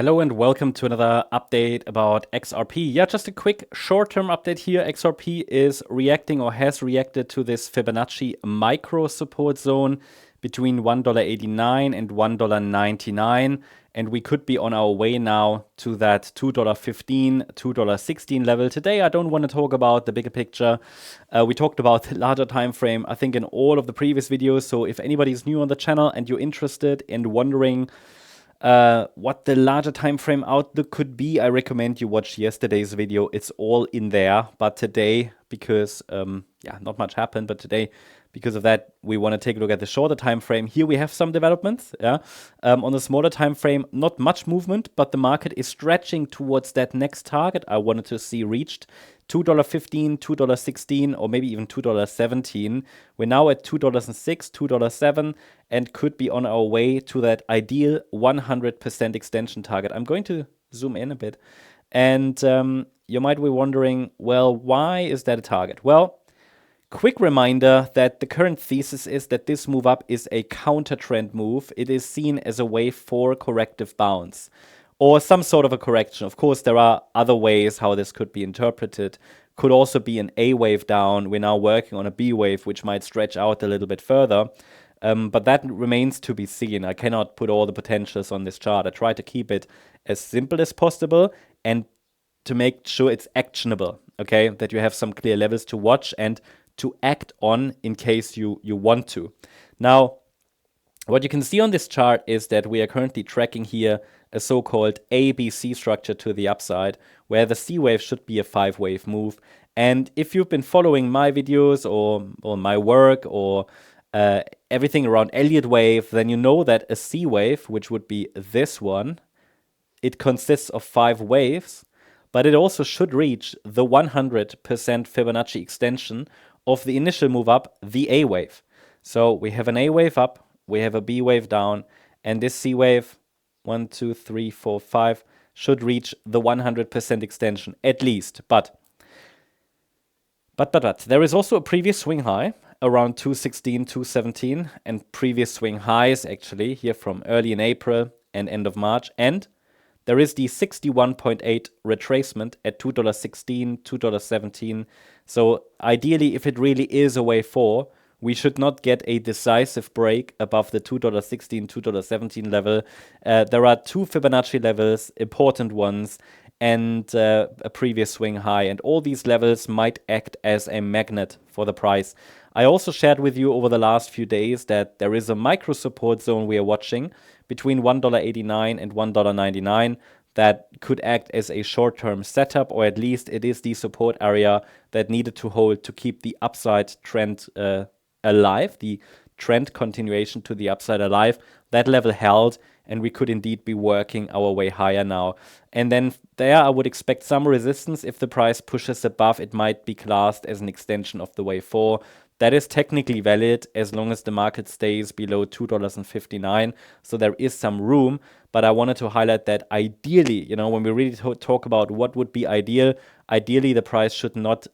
Hello and welcome to another update about XRP. Yeah, just a quick short-term update here. XRP is reacting or has reacted to this Fibonacci micro support zone between $1.89 and $1.99. And we could be on our way now to that $2.15, $2.16 level. Today, I don't want to talk about the bigger picture. We talked about the larger time frame, I think, in all of the previous videos. So if anybody's new on the channel and you're interested in wondering what the larger time frame outlook could be, I recommend you watch yesterday's video. It's all in there. But today, because not much happened, but today, because of that, we want to take a look at the shorter time frame. Here we have some developments. On the smaller time frame, not much movement, but the market is stretching towards that next target I wanted to see reached. $2.15, $2.16, or maybe even $2.17. We're now at $2.06, $2.07, and could be on our way to that ideal 100% extension target. I'm going to zoom in a bit. And you might be wondering, well, why is that a target? Well, quick reminder that the current thesis is that this move up is a counter trend move. It is seen as a wave 4 corrective bounce, or some sort of a correction. Of course, there are other ways how this could be interpreted. Could also be an A wave down. We're now working on a B wave, which might stretch out a little bit further. But that remains to be seen. I cannot put all the potentials on this chart. I try to keep it as simple as possible and to make sure it's actionable, okay? That you have some clear levels to watch and to act on in case you want to. Now, what you can see on this chart is that we are currently tracking here a so-called ABC structure to the upside, where the C wave should be a 5-wave move. And if you've been following my videos or my work or everything around Elliott wave, then you know that a C wave, which would be this one, it consists of 5 waves, but it also should reach the 100% Fibonacci extension of the initial move up, the A wave. So we have an A wave up, we have a B wave down, and this C wave, 1, 2, 3, 4, 5, should reach the 100% extension at least. But there is also a previous swing high around 216, 217, and previous swing highs actually here from early in April and end of March. And there is the 61.8 retracement at $2.16, $2.17. So ideally, if it really is a wave 4, we should not get a decisive break above the $2.16, $2.17 level. There are 2 Fibonacci levels, important ones, and a previous swing high. And all these levels might act as a magnet for the price. I also shared with you over the last few days that there is a micro support zone we are watching between $1.89 and $1.99 that could act as a short-term setup, or at least it is the support area that needed to hold to keep the upside trend alive, the trend continuation to the upside alive. That level held, and we could indeed be working our way higher now. And then there I would expect some resistance. If the price pushes above, it might be classed as an extension of the wave 4. That is technically valid as long as the market stays below $2.59. So there is some room, but I wanted to highlight that ideally, when we really talk about what would be ideal, ideally the price should not,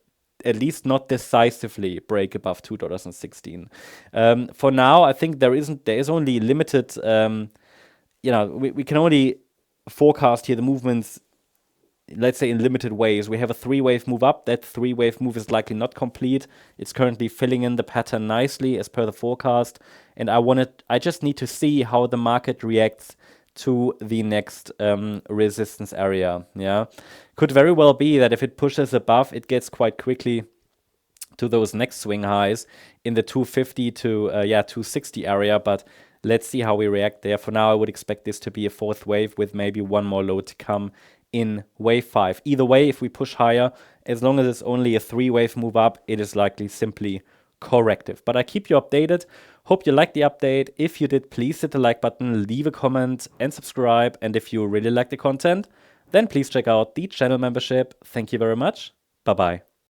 at least not decisively, break above $2.16. For now, I think there is only limited, we can only forecast here the movements, let's say, in limited ways. We have a 3-wave move up. That 3-wave move is likely not complete. It's currently filling in the pattern nicely as per the forecast. And I just need to see how the market reacts to the next resistance area. Yeah, could very well be that if it pushes above, it gets quite quickly to those next swing highs in the 250 to 260 area. But let's see how we react there. For now, I would expect this to be a 4th wave with maybe one more low to come in wave 5. Either way, if we push higher, as long as it's only a 3-wave move up, it is likely simply corrective. But I keep you updated. Hope you liked the update. If you did, please hit the like button, leave a comment and subscribe. And if you really like the content, then please check out the channel membership. Thank you very much. Bye-bye.